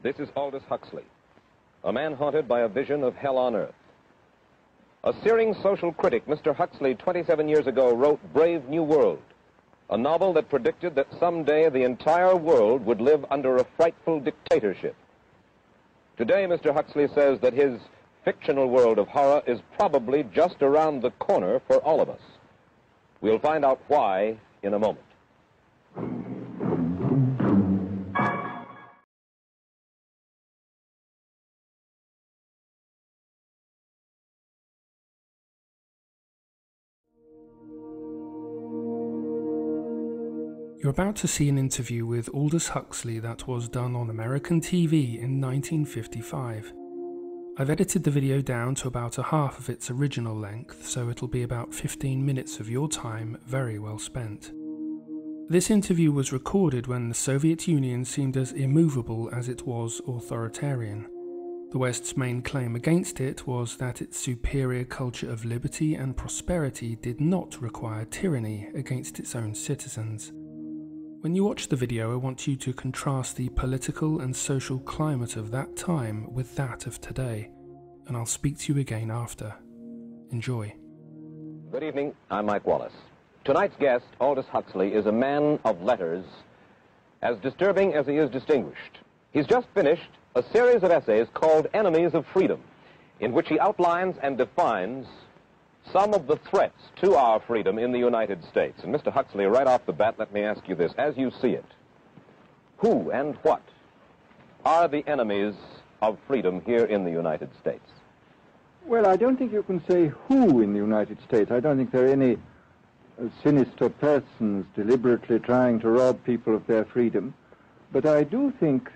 This is Aldous Huxley, a man haunted by a vision of hell on earth. A searing social critic, Mr. Huxley, 27 years ago, wrote Brave New World, a novel that predicted that someday the entire world would live under a frightful dictatorship. Today, Mr. Huxley says that his fictional world of horror is probably just around the corner for all of us. We'll find out why in a moment. You're about to see an interview with Aldous Huxley that was done on American TV in 1955. I've edited the video down to about a half of its original length, so it'll be about 15 minutes of your time very well spent. This interview was recorded when the Soviet Union seemed as immovable as it was authoritarian. The West's main claim against it was that its superior culture of liberty and prosperity did not require tyranny against its own citizens. When you watch the video, I want you to contrast the political and social climate of that time with that of today, and I'll speak to you again after. Enjoy. Good evening, I'm Mike Wallace. Tonight's guest, Aldous Huxley, is a man of letters, as disturbing as he is distinguished. He's just finished a series of essays called Enemies of Freedom, in which he outlines and defines some of the threats to our freedom in the United States. And Mr. Huxley, right off the bat, let me ask you this. As you see it, who and what are the enemies of freedom here in the United States? Well, I don't think you can say who in the United States. I don't think there are any sinister persons deliberately trying to rob people of their freedom. But I do think,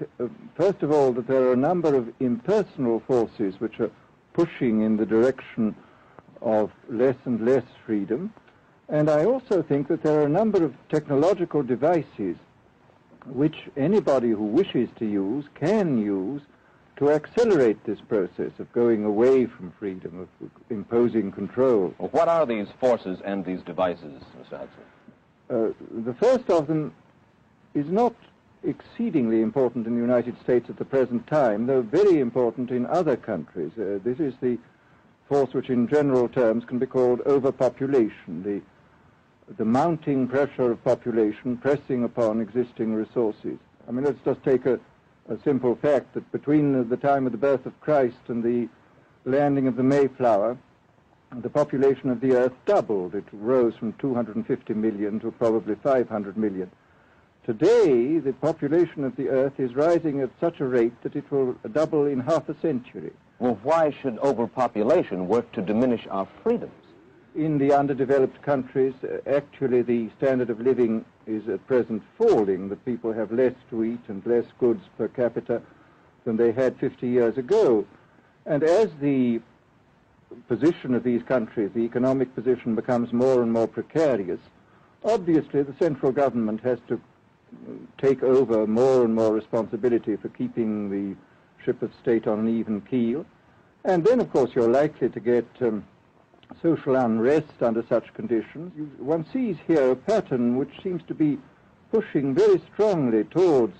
first of all, that there are a number of impersonal forces which are pushing in the direction of less and less freedom. And I also think that there are a number of technological devices which anybody who wishes to use can use to accelerate this process of going away from freedom, of imposing control. Well, what are these forces and these devices, Mr. Huxley? The first of them is not exceedingly important in the United States at the present time, though very important in other countries. This is the force which in general terms can be called overpopulation, the mounting pressure of population pressing upon existing resources. I mean, let's just take a simple fact that between the time of the birth of Christ and the landing of the Mayflower, the population of the Earth doubled. It rose from 250 million to probably 500 million. Today, the population of the Earth is rising at such a rate that it will double in half a century. Well, why should overpopulation work to diminish our freedoms? In the underdeveloped countries, actually the standard of living is at present falling. The people have less to eat and less goods per capita than they had 50 years ago. And as the position of these countries, the economic position, becomes more and more precarious, obviously the central government has to take over more and more responsibility for keeping the ship of state on an even keel. And then, of course, you're likely to get social unrest under such conditions. One sees here a pattern which seems to be pushing very strongly towards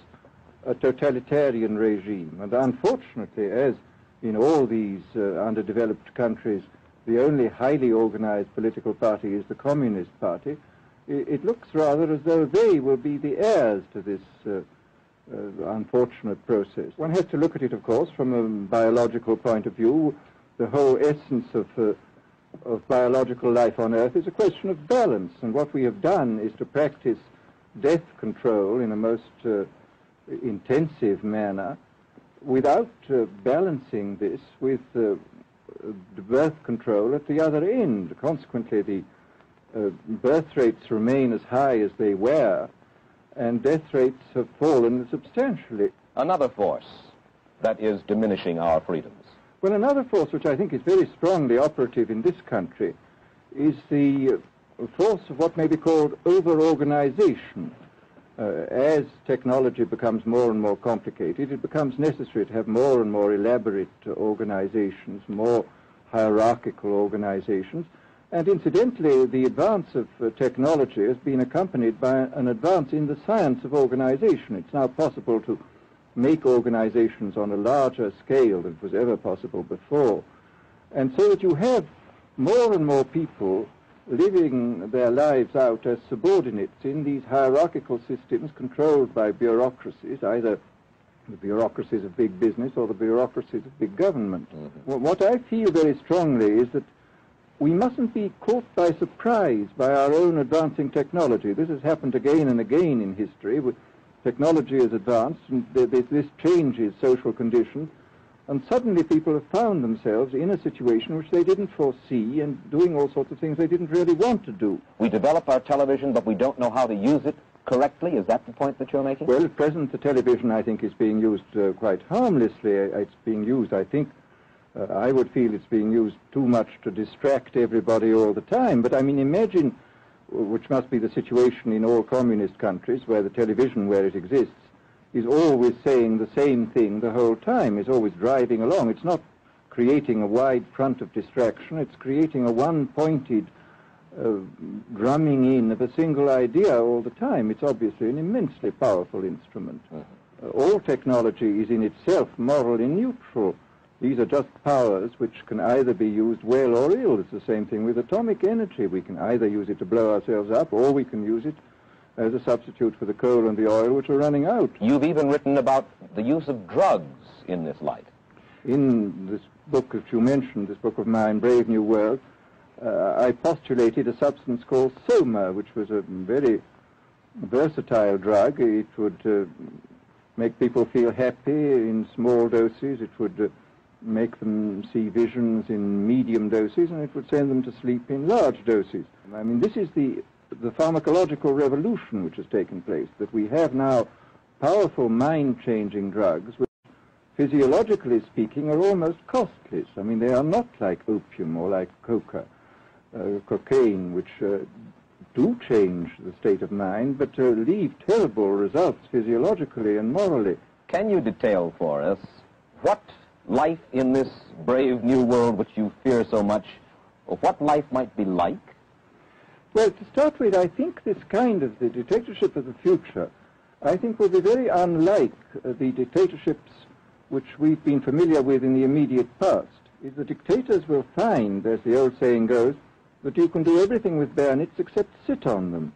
a totalitarian regime. And unfortunately, as in all these underdeveloped countries, the only highly organized political party is the Communist Party, it looks rather as though they will be the heirs to this unfortunate process. One has to look at it, of course, from a biological point of view. The whole essence of biological life on Earth is a question of balance, and what we have done is to practice death control in a most intensive manner without balancing this with birth control at the other end. Consequently, the birth rates remain as high as they were, and death rates have fallen substantially. Another force that is diminishing our freedoms. Well, another force which I think is very strongly operative in this country is the force of what may be called over-organization. As technology becomes more and more complicated, it becomes necessary to have more and more elaborate organizations, more hierarchical organizations. And incidentally, the advance of technology has been accompanied by an advance in the science of organization. It's now possible to make organizations on a larger scale than was ever possible before. And so that you have more and more people living their lives out as subordinates in these hierarchical systems controlled by bureaucracies, either the bureaucracies of big business or the bureaucracies of big government. Well, what I feel very strongly is that we mustn't be caught by surprise by our own advancing technology. This has happened again and again in history. Technology has advanced, and this changes social conditions, and suddenly people have found themselves in a situation which they didn't foresee and doing all sorts of things they didn't really want to do. We develop our television, but we don't know how to use it correctly. Is that the point that you're making? Well, at present, the television, I think, is being used quite harmlessly. It's being used, I think, I would feel it's being used too much to distract everybody all the time. But, I mean, imagine, which must be the situation in all communist countries, where the television, where it exists, is always saying the same thing the whole time, is always driving along. It's not creating a wide front of distraction, it's creating a one-pointed drumming in of a single idea all the time. It's obviously an immensely powerful instrument. All technology is in itself morally neutral. These are just powers which can either be used well or ill. It's the same thing with atomic energy. We can either use it to blow ourselves up, or we can use it as a substitute for the coal and the oil which are running out. You've even written about the use of drugs in this light. In this book that you mentioned, this book of mine, Brave New World, I postulated a substance called soma, which was a very versatile drug. It would make people feel happy in small doses. It would make them see visions in medium doses, and it would send them to sleep in large doses. I mean, this is the pharmacological revolution which has taken place, that we have now powerful mind-changing drugs which, physiologically speaking, are almost costless. I mean, they are not like opium or like cocaine, which do change the state of mind, but leave terrible results physiologically and morally. Can you detail for us what life in this brave new world which you fear so much, or what life might be like? Well, to start with, I think this kind of the dictatorship of the future, I think will be very unlike the dictatorships which we've been familiar with in the immediate past. If the dictators will find, as the old saying goes, that you can do everything with bayonets except sit on them.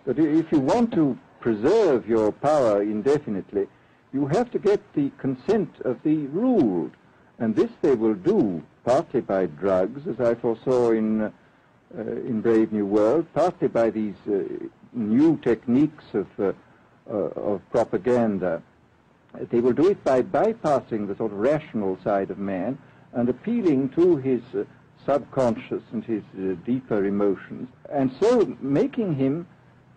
That if you want to preserve your power indefinitely, you have to get the consent of the ruled. And this they will do partly by drugs, as I foresaw in Brave New World, partly by these new techniques of propaganda. They will do it by bypassing the sort of rational side of man and appealing to his subconscious and his deeper emotions, and so making him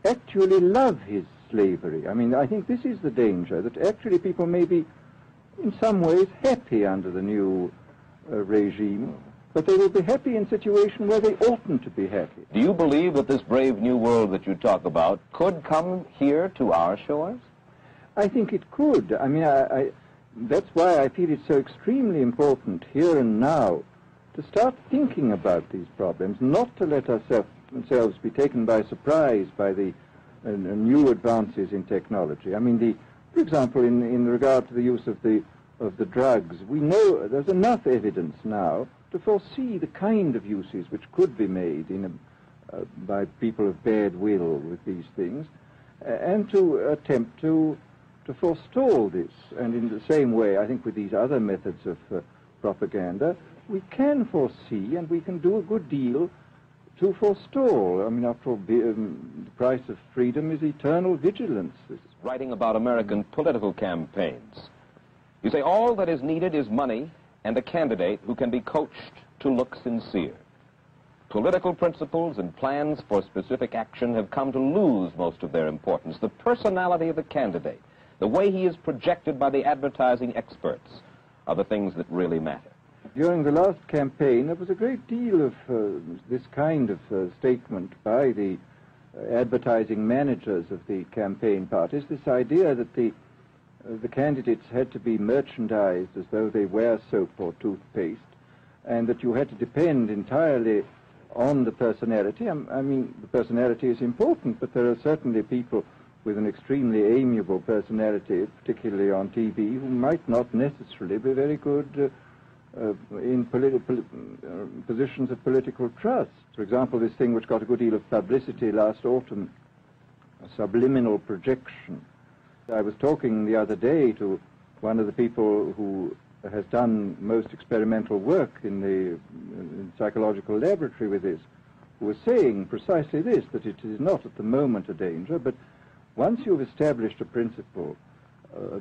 actually love his slavery. I mean, I think this is the danger, that actually people may be in some ways happy under the new regime, but they will be happy in a situation where they oughtn't to be happy. Do you believe that this brave new world that you talk about could come here to our shores? I think it could. I mean, that's why I feel it's so extremely important here and now to start thinking about these problems, not to let ourselves be taken by surprise by the new advances in technology. I mean, for example, in regard to the use of the drugs, we know there's enough evidence now to foresee the kind of uses which could be made by people of bad will with these things, and to attempt to forestall this. And in the same way, I think with these other methods of propaganda, we can foresee and we can do a good deal to forestall. I mean, after all, the price of freedom is eternal vigilance. Writing about American political campaigns, you say all that is needed is money and a candidate who can be coached to look sincere. Political principles and plans for specific action have come to lose most of their importance. The personality of the candidate, the way he is projected by the advertising experts, are the things that really matter. During the last campaign, there was a great deal of this kind of statement by the advertising managers of the campaign parties, this idea that the candidates had to be merchandised as though they were soap or toothpaste, and that you had to depend entirely on the personality. I mean, the personality is important, but there are certainly people with an extremely amiable personality, particularly on TV, who might not necessarily be very good in positions of political trust. For example, this thing which got a good deal of publicity last autumn, subliminal projection. I was talking the other day to one of the people who has done most experimental work in the psychological laboratory with this, who was saying precisely this, that it is not at the moment a danger, but once you've established a principle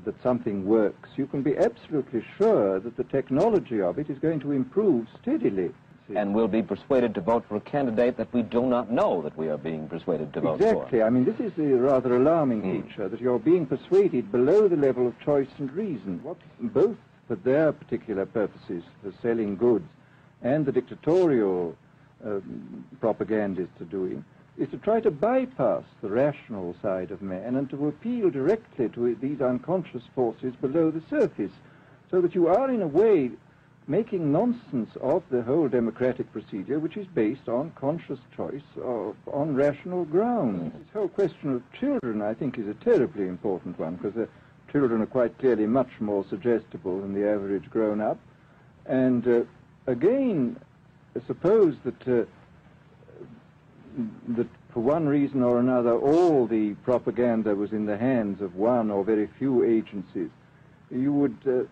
that something works, you can be absolutely sure that the technology of it is going to improve steadily. And we'll be persuaded to vote for a candidate that we do not know that we are being persuaded to vote for. Exactly. I mean, this is the rather alarming feature, that you're being persuaded below the level of choice and reason. What both for their particular purposes, for selling goods, and the dictatorial propagandists are doing, is to try to bypass the rational side of man and to appeal directly to these unconscious forces below the surface, so that you are, in a way, making nonsense of the whole democratic procedure, which is based on conscious choice on rational grounds. This whole question of children, I think, is a terribly important one, because children are quite clearly much more suggestible than the average grown-up. And again, suppose that that for one reason or another all the propaganda was in the hands of one or very few agencies, you would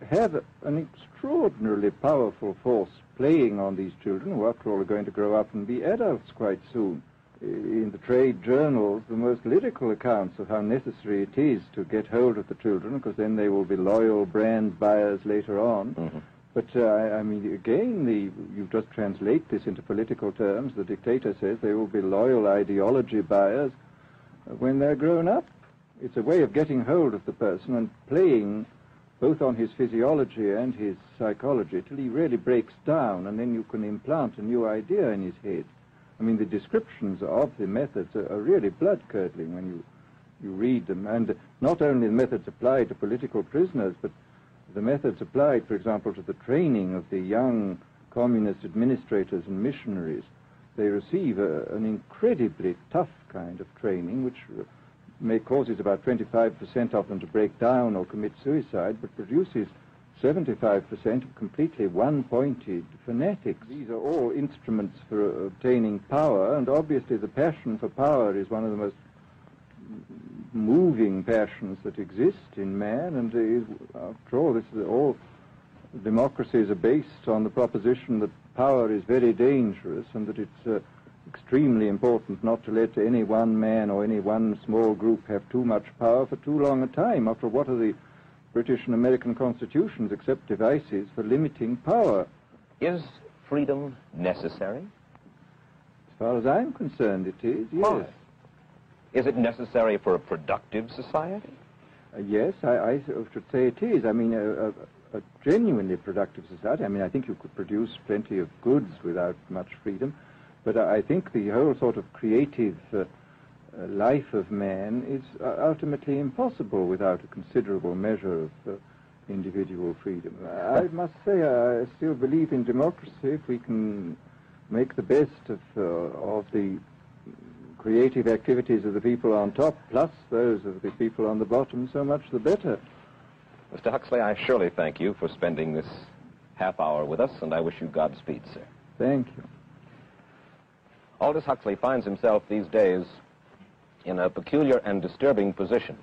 have an extraordinarily powerful force playing on these children, who after all are going to grow up and be adults quite soon. In the trade journals, the most lyrical accounts of how necessary it is to get hold of the children, because then they will be loyal brand buyers later on. Mm-hmm. But, I mean, again, you just translate this into political terms. The dictator says they will be loyal ideology buyers when they're grown up. It's a way of getting hold of the person and playing both on his physiology and his psychology till he really breaks down, and then you can implant a new idea in his head. I mean, the descriptions of the methods are really blood-curdling when you read them. And not only the methods applied to political prisoners, but the methods applied, for example, to the training of the young communist administrators and missionaries. They receive an incredibly tough kind of training, which causes about 25% of them to break down or commit suicide, but produces 75% of completely one-pointed fanatics. These are all instruments for obtaining power, and obviously the passion for power is one of the most moving passions that exist in man, and after all, all democracies are based on the proposition that power is very dangerous, and that it's extremely important not to let any one man or any one small group have too much power for too long a time. After all, what are the British and American constitutions except devices for limiting power? Is freedom necessary? As far as I'm concerned, it is, yes. Why? Is it necessary for a productive society? Yes, I should say it is. I mean, a genuinely productive society. I mean, I think you could produce plenty of goods without much freedom, but I think the whole sort of creative life of man is ultimately impossible without a considerable measure of individual freedom. I must say I still believe in democracy. If we can make the best of the creative activities of the people on top, plus those of the people on the bottom, so much the better. Mr. Huxley, I surely thank you for spending this half hour with us, and I wish you Godspeed, sir. Thank you. Aldous Huxley finds himself these days in a peculiar and disturbing position.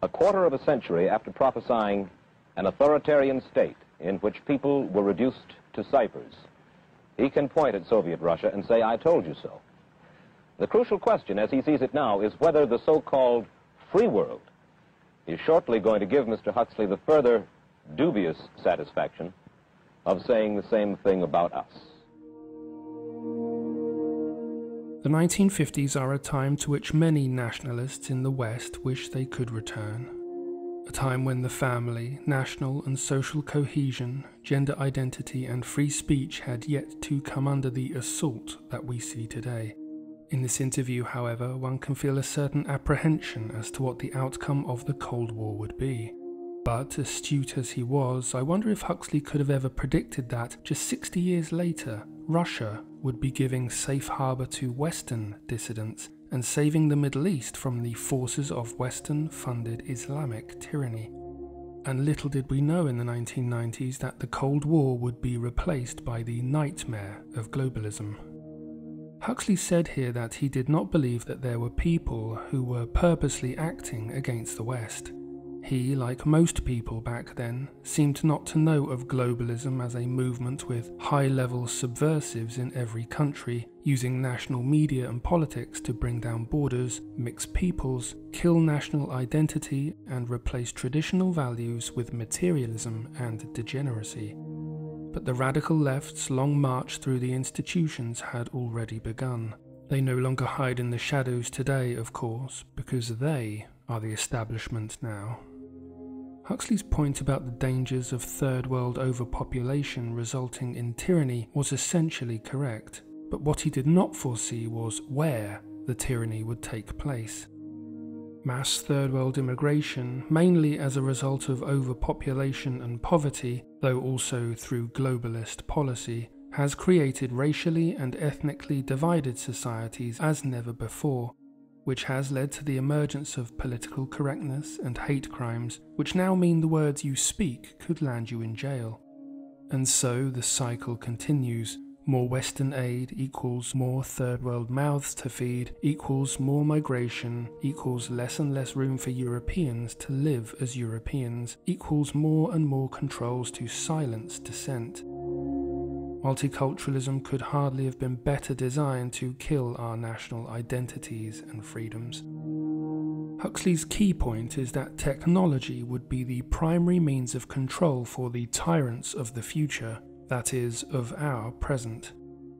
A quarter of a century after prophesying an authoritarian state in which people were reduced to ciphers, he can point at Soviet Russia and say, "I told you so." The crucial question, as he sees it now, is whether the so-called free world is shortly going to give Mr. Huxley the further dubious satisfaction of saying the same thing about us. The 1950s are a time to which many nationalists in the West wish they could return. A time when the family, national and social cohesion, gender identity and free speech had yet to come under the assault that we see today. In this interview, however, one can feel a certain apprehension as to what the outcome of the Cold War would be. But, astute as he was, I wonder if Huxley could have ever predicted that, just 60 years later, Russia would be giving safe harbour to Western dissidents and saving the Middle East from the forces of Western-funded Islamic tyranny. And little did we know in the 1990s that the Cold War would be replaced by the nightmare of globalism. Huxley said here that he did not believe that there were people who were purposely acting against the West. He, like most people back then, seemed not to know of globalism as a movement with high-level subversives in every country, using national media and politics to bring down borders, mix peoples, kill national identity, and replace traditional values with materialism and degeneracy. But the radical left's long march through the institutions had already begun. They no longer hide in the shadows today, of course, because they are the establishment now. Huxley's point about the dangers of third world overpopulation resulting in tyranny was essentially correct, but what he did not foresee was where the tyranny would take place. Mass third world immigration, mainly as a result of overpopulation and poverty, though also through globalist policy, has created racially and ethnically divided societies as never before, which has led to the emergence of political correctness and hate crimes, which now mean the words you speak could land you in jail. And so the cycle continues. More Western aid equals more third world mouths to feed, equals more migration, equals less and less room for Europeans to live as Europeans, equals more and more controls to silence dissent. Multiculturalism could hardly have been better designed to kill our national identities and freedoms. Huxley's key point is that technology would be the primary means of control for the tyrants of the future, that is, of our present.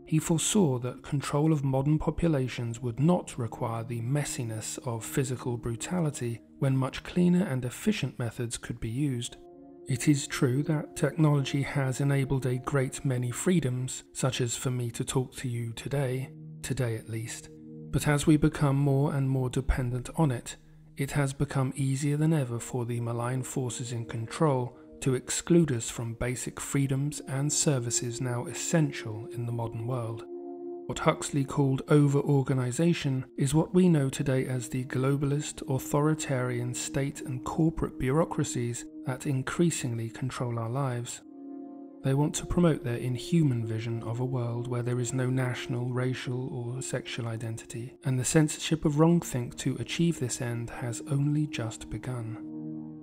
He foresaw that control of modern populations would not require the messiness of physical brutality when much cleaner and efficient methods could be used. It is true that technology has enabled a great many freedoms, such as for me to talk to you today at least. But as we become more and more dependent on it, it has become easier than ever for the malign forces in control to exclude us from basic freedoms and services now essential in the modern world. What Huxley called over-organisation is what we know today as the globalist, authoritarian state and corporate bureaucracies that increasingly control our lives. They want to promote their inhuman vision of a world where there is no national, racial or sexual identity, and the censorship of wrongthink to achieve this end has only just begun.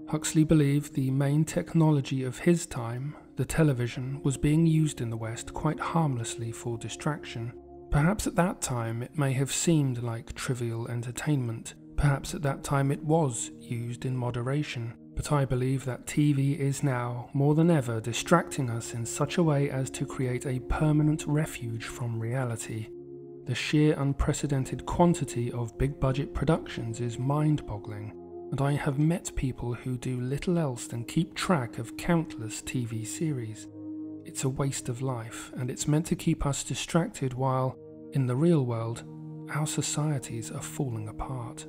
Huxley believed the main technology of his time, the television, was being used in the West quite harmlessly for distraction. Perhaps at that time it may have seemed like trivial entertainment. Perhaps at that time it was used in moderation. But I believe that TV is now, more than ever, distracting us in such a way as to create a permanent refuge from reality. The sheer unprecedented quantity of big-budget productions is mind-boggling, and I have met people who do little else than keep track of countless TV series. It's a waste of life, and it's meant to keep us distracted while, in the real world, our societies are falling apart.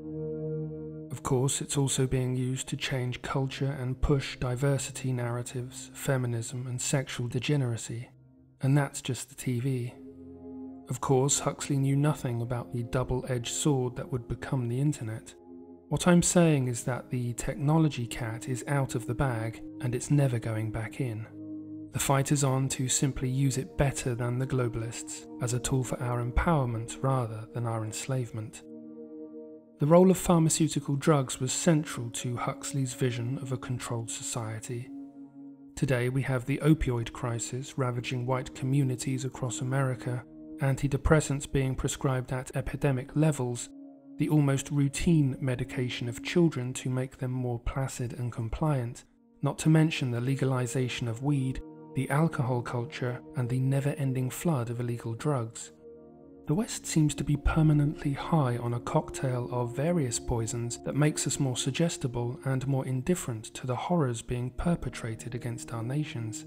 Of course, it's also being used to change culture and push diversity narratives, feminism and sexual degeneracy. And that's just the TV. Of course, Huxley knew nothing about the double-edged sword that would become the internet. What I'm saying is that the technology cat is out of the bag and it's never going back in. The fight is on to simply use it better than the globalists, as a tool for our empowerment rather than our enslavement. The role of pharmaceutical drugs was central to Huxley's vision of a controlled society. Today we have the opioid crisis ravaging white communities across America, antidepressants being prescribed at epidemic levels, the almost routine medication of children to make them more placid and compliant, not to mention the legalization of weed, the alcohol culture, and the never-ending flood of illegal drugs. The West seems to be permanently high on a cocktail of various poisons that makes us more suggestible and more indifferent to the horrors being perpetrated against our nations.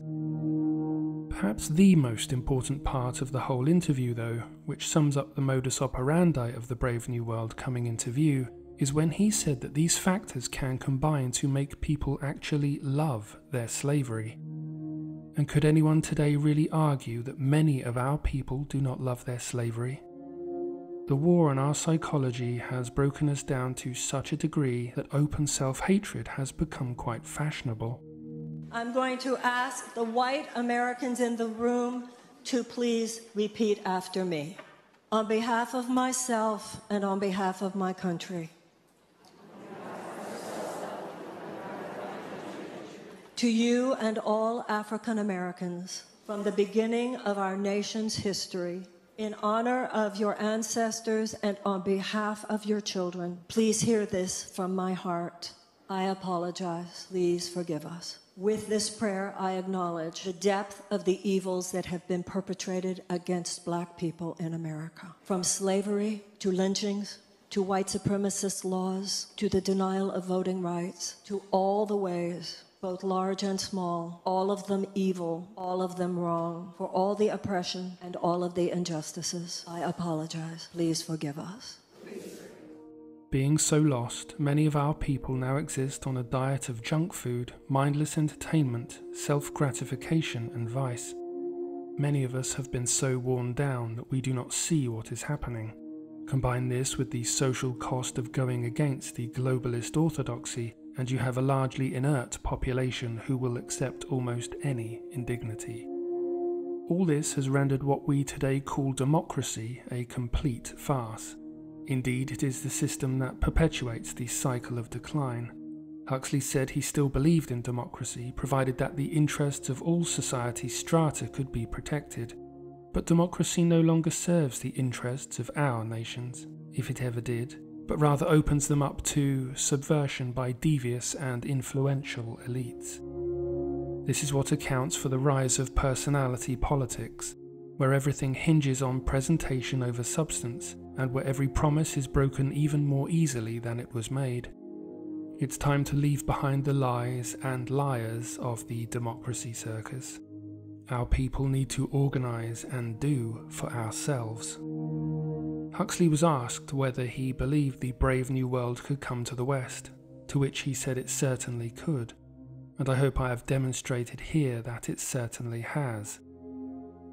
Perhaps the most important part of the whole interview, though, which sums up the modus operandi of the Brave New World coming into view, is when he said that these factors can combine to make people actually love their slavery. And could anyone today really argue that many of our people do not love their slavery? The war on our psychology has broken us down to such a degree that open self-hatred has become quite fashionable. I'm going to ask the white Americans in the room to please repeat after me. On behalf of myself and on behalf of my country. To you and all African Americans, from the beginning of our nation's history, in honor of your ancestors and on behalf of your children, please hear this from my heart. I apologize. Please forgive us. With this prayer, I acknowledge the depth of the evils that have been perpetrated against Black people in America. From slavery to lynchings, to white supremacist laws, to the denial of voting rights, to all the ways, both large and small, all of them evil, all of them wrong, for all the oppression and all of the injustices. I apologize. Please forgive us. Being so lost, many of our people now exist on a diet of junk food, mindless entertainment, self-gratification and vice. Many of us have been so worn down that we do not see what is happening. Combine this with the social cost of going against the globalist orthodoxy, and you have a largely inert population who will accept almost any indignity. All this has rendered what we today call democracy a complete farce. Indeed, it is the system that perpetuates the cycle of decline. Huxley said he still believed in democracy, provided that the interests of all society strata could be protected. But democracy no longer serves the interests of our nations, if it ever did, but rather opens them up to subversion by devious and influential elites. This is what accounts for the rise of personality politics, where everything hinges on presentation over substance, and where every promise is broken even more easily than it was made. It's time to leave behind the lies and liars of the democracy circus. Our people need to organise and do for ourselves. Huxley was asked whether he believed the brave new world could come to the West, to which he said it certainly could, and I hope I have demonstrated here that it certainly has.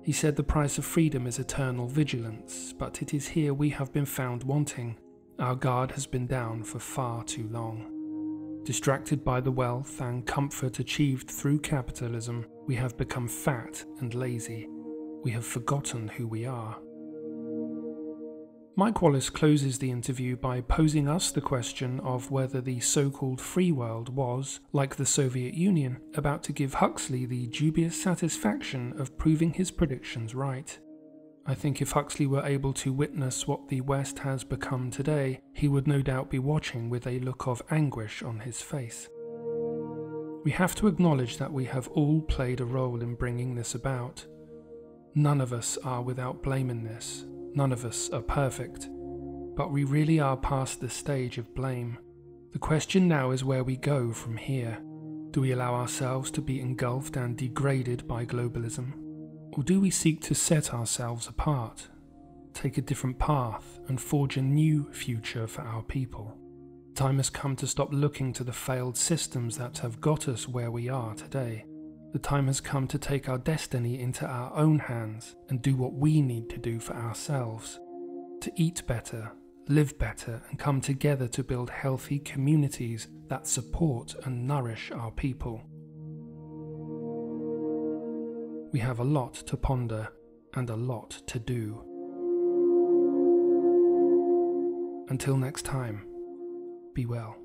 He said the price of freedom is eternal vigilance, but it is here we have been found wanting. Our guard has been down for far too long. Distracted by the wealth and comfort achieved through capitalism, we have become fat and lazy. We have forgotten who we are. Mike Wallace closes the interview by posing us the question of whether the so-called free world was, like the Soviet Union, about to give Huxley the dubious satisfaction of proving his predictions right. I think if Huxley were able to witness what the West has become today, he would no doubt be watching with a look of anguish on his face. We have to acknowledge that we have all played a role in bringing this about. None of us are without blame in this. None of us are perfect, but we really are past the stage of blame. The question now is where we go from here. Do we allow ourselves to be engulfed and degraded by globalism? Or do we seek to set ourselves apart, take a different path, and forge a new future for our people? Time has come to stop looking to the failed systems that have got us where we are today. The time has come to take our destiny into our own hands and do what we need to do for ourselves. To eat better, live better, and come together to build healthy communities that support and nourish our people. We have a lot to ponder and a lot to do. Until next time, be well.